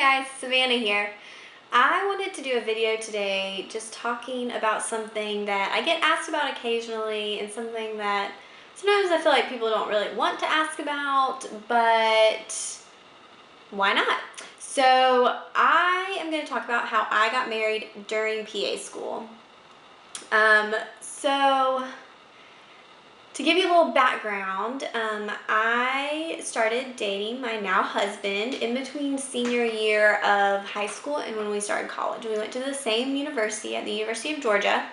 guys, Savannah here. I wanted to do a video today just talking about something that I get asked about occasionally and something that sometimes I feel like people don't really want to ask about, but why not? So I am going to talk about how I got married during PA school. So to give you a little background, I started dating my now husband in between senior year of high school and when we started college. We went to the same university at the University of Georgia,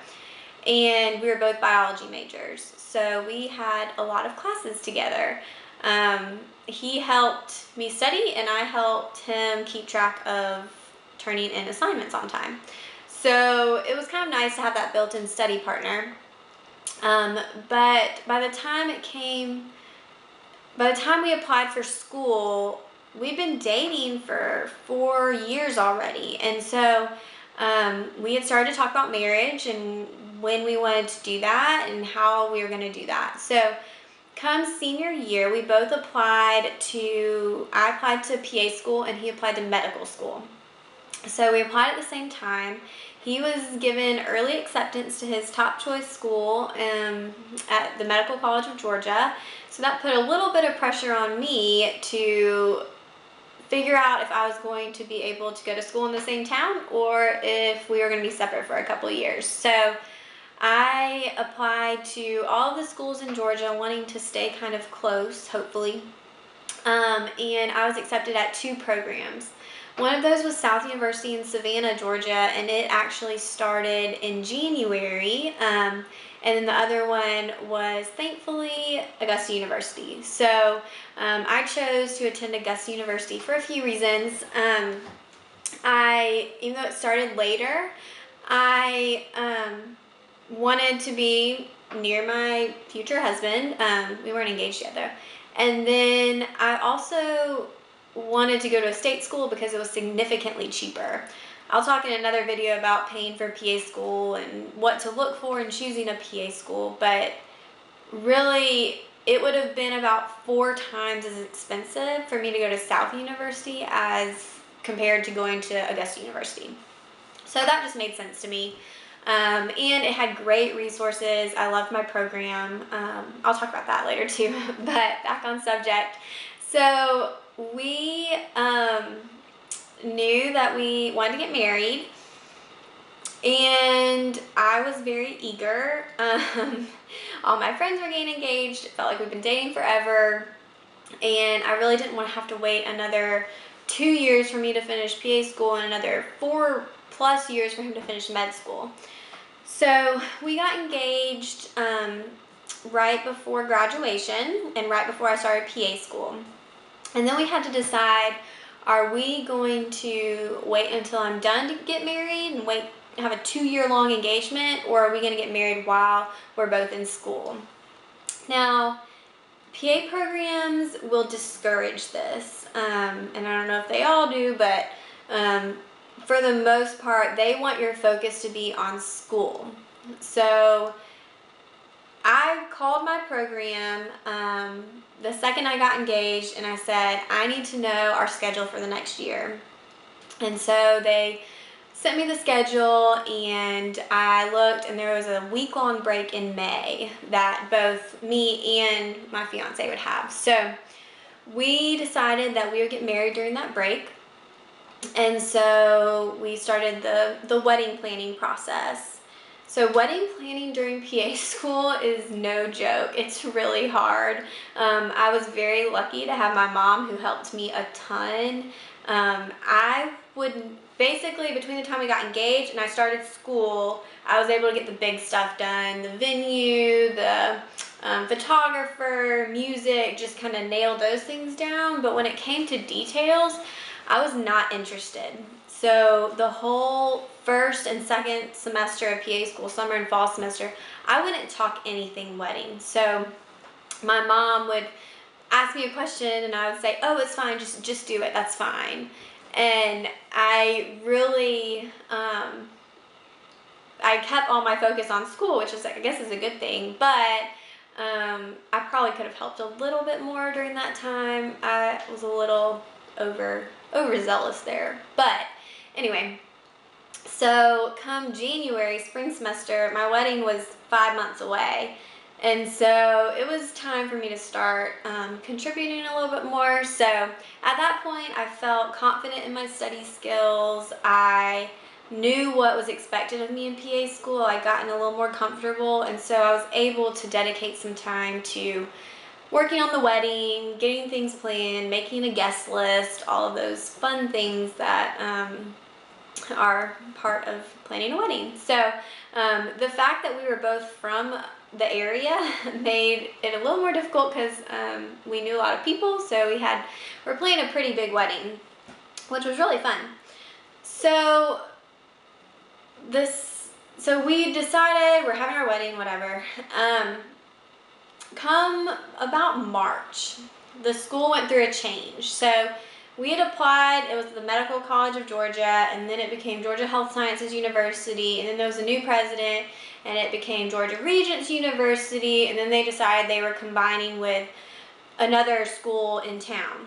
and we were both biology majors. So we had a lot of classes together. He helped me study, and I helped him keep track of turning in assignments on time. So it was kind of nice to have that built-in study partner. But by the time we applied for school, we'd been dating for 4 years already. And so we had started to talk about marriage and when we wanted to do that and how we were going to do that. So come senior year, we both I applied to PA school and he applied to medical school. So we applied at the same time. He was given early acceptance to his top choice school at the Medical College of Georgia. So that put a little bit of pressure on me to figure out if I was going to be able to go to school in the same town or if we were going to be separate for a couple of years. So I applied to all of the schools in Georgia, wanting to stay kind of close, hopefully. And I was accepted at 2 programs. One of those was South University in Savannah, Georgia, and it actually started in January. And then the other one was, thankfully, Augusta University. So I chose to attend Augusta University for a few reasons. Even though it started later, I wanted to be near my future husband. We weren't engaged yet, though. And then I also wanted to go to a state school because it was significantly cheaper. I'll talk in another video about paying for PA school and what to look for in choosing a PA school, but really it would have been about 4 times as expensive for me to go to South University as compared to going to Augusta University. So that just made sense to me. And it had great resources. I loved my program. I'll talk about that later too, but back on subject. So we knew that we wanted to get married, and I was very eager. All my friends were getting engaged. It felt like we've been dating forever, and I really didn't want to have to wait another 2 years for me to finish PA school and another 4+ years for him to finish med school. So we got engaged right before graduation and right before I started PA school. And then we had to decide, are we going to wait until I'm done to get married and have a 2-year-long engagement, or are we going to get married while we're both in school? Now, PA programs will discourage this, and I don't know if they all do, but for the most part, they want your focus to be on school. So I called my program the second I got engaged, and I said, I need to know our schedule for the next year. And so they sent me the schedule, and I looked, and there was a week-long break in May that both me and my fiance would have. So we decided that we would get married during that break. And so we started the wedding planning process. So wedding planning during PA school is no joke. It's really hard. I was very lucky to have my mom who helped me a ton. I would basically, between the time we got engaged and I started school, I was able to get the big stuff done. The venue, the photographer, music, just kind of nailed those things down. But when it came to details, I was not interested. So the whole first and second semester of PA school, summer and fall semester, I wouldn't talk anything wedding. So my mom would ask me a question and I would say, oh, it's fine, just do it, that's fine. And I really, I kept all my focus on school, which is, I guess, is a good thing, but I probably could have helped a little bit more during that time. I was a little overzealous there. But anyway, so come January, spring semester, my wedding was 5 months away. And so it was time for me to start contributing a little bit more. So at that point, I felt confident in my study skills. I knew what was expected of me in PA school. I'd gotten a little more comfortable. And so I was able to dedicate some time to working on the wedding, getting things planned, making a guest list, all of those fun things that are part of planning a wedding. So the fact that we were both from the area made it a little more difficult because we knew a lot of people. So we're planning a pretty big wedding, which was really fun. So we decided we're having our wedding, whatever. Come about March, the school went through a change. So we had applied, it was the Medical College of Georgia, and then it became Georgia Health Sciences University, and then there was a new president, and it became Georgia Regents University, and then they decided they were combining with another school in town.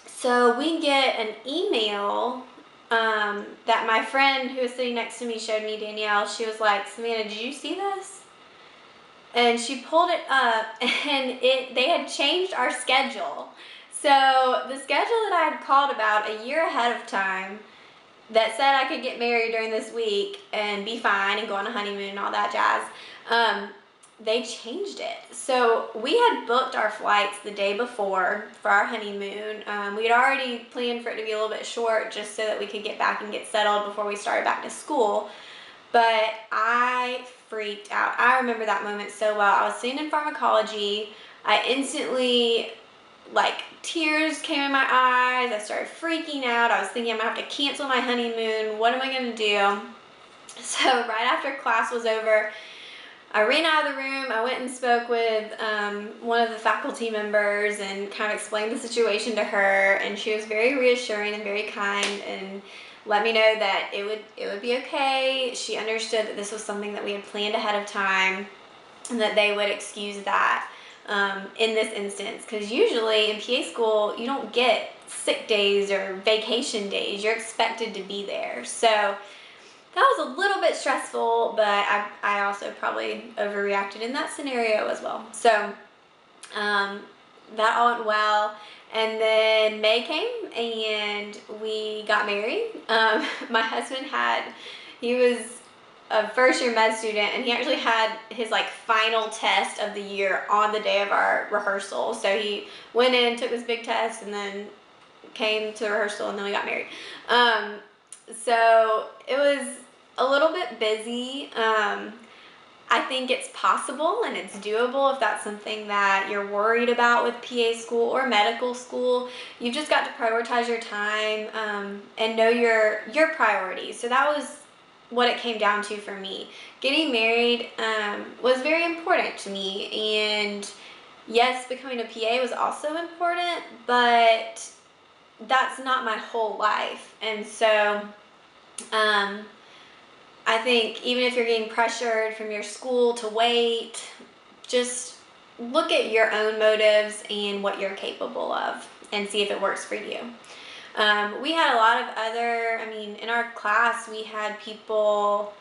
So we get an email that my friend who was sitting next to me showed me, Danielle. She was like, Savannah, did you see this? And she pulled it up, and they had changed our schedule. So the schedule that I had called about a year ahead of time that said I could get married during this week and be fine and go on a honeymoon and all that jazz, they changed it. So we had booked our flights the day before for our honeymoon. We had already planned for it to be a little bit short just so that we could get back and get settled before we started back to school. But I freaked out. I remember that moment so well. I was sitting in pharmacology. I instantly, tears came in my eyes. I started freaking out. I was thinking I'm going to have to cancel my honeymoon. What am I going to do? So right after class was over, I ran out of the room. I went and spoke with one of the faculty members and kind of explained the situation to her. And she was very reassuring and very kind and let me know that it would be okay. She understood that this was something that we had planned ahead of time and that they would excuse that in this instance. Because usually in PA school, you don't get sick days or vacation days. You're expected to be there. So that was a little bit stressful, but I also probably overreacted in that scenario as well. So that all went well. And then May came and we got married. My husband he was a first year med student, and he actually had his final test of the year on the day of our rehearsal. So he went in, took this big test, and then came to the rehearsal, and then we got married. So it was a little bit busy. I think it's possible and it's doable if that's something that you're worried about with PA school or medical school. You've just got to prioritize your time and know your priorities. So that was what it came down to for me. Getting married was very important to me, and yes, becoming a PA was also important, but that's not my whole life. And so I think even if you're getting pressured from your school to wait, just look at your own motives and what you're capable of and see if it works for you. We had a lot of in our class, we had people,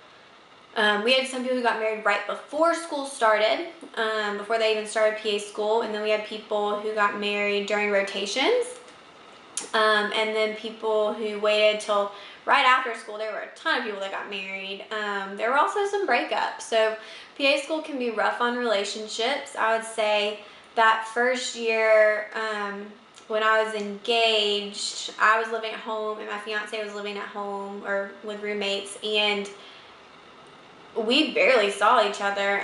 we had some people who got married right before school started, before they even started PA school, and then we had people who got married during rotations, and then people who waited till right after school. There were a ton of people that got married. There were also some breakups. So PA school can be rough on relationships. I would say that first year, when I was engaged, I was living at home and my fiance was living at home or with roommates, and we barely saw each other.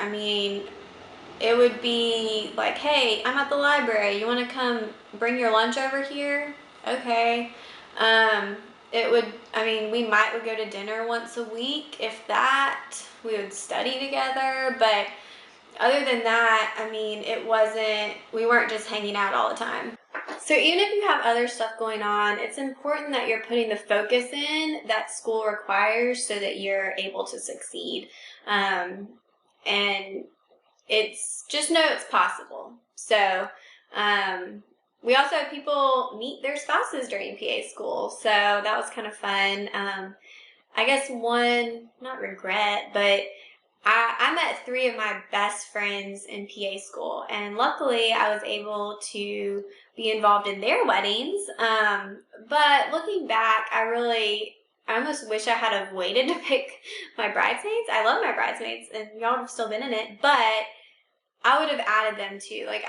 It would be like, hey, I'm at the library. You want to come bring your lunch over here? Okay. We would go to dinner once a week, if that. We would study together, but other than that, we weren't just hanging out all the time. So even if you have other stuff going on, it's important that you're putting the focus in that school requires so that you're able to succeed. And just know it's possible. So, we also had people meet their spouses during PA school, so that was kind of fun. I guess one, not regret, but I met 3 of my best friends in PA school, and luckily I was able to be involved in their weddings. But looking back, I almost wish I had have waited to pick my bridesmaids. I love my bridesmaids, and y'all would have still been in it, but I would have added them too. Like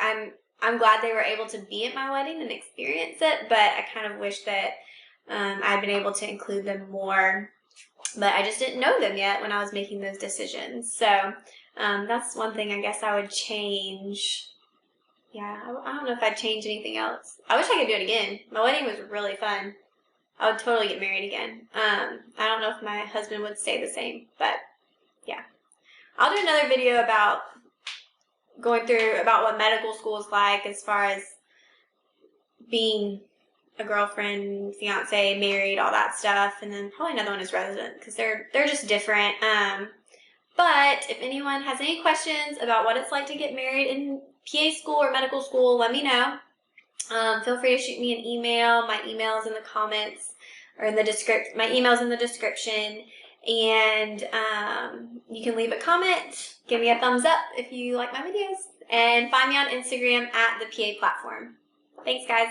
I'm glad they were able to be at my wedding and experience it, but I kind of wish that I'd been able to include them more. But I just didn't know them yet when I was making those decisions. So that's one thing I guess I would change. Yeah, I don't know if I'd change anything else. I wish I could do it again. My wedding was really fun. I would totally get married again. I don't know if my husband would stay the same, but yeah. I'll do another video about about what medical school is like as far as being a girlfriend, fiance, married, all that stuff, and then probably another one is resident because they're just different. But if anyone has any questions about what it's like to get married in PA school or medical school, let me know. Feel free to shoot me an email. My email's in the comments or in the description. My email's in the description, and you can leave a comment. Give me a thumbs up if you like my videos, and find me on Instagram at the PA Platform. Thanks, guys.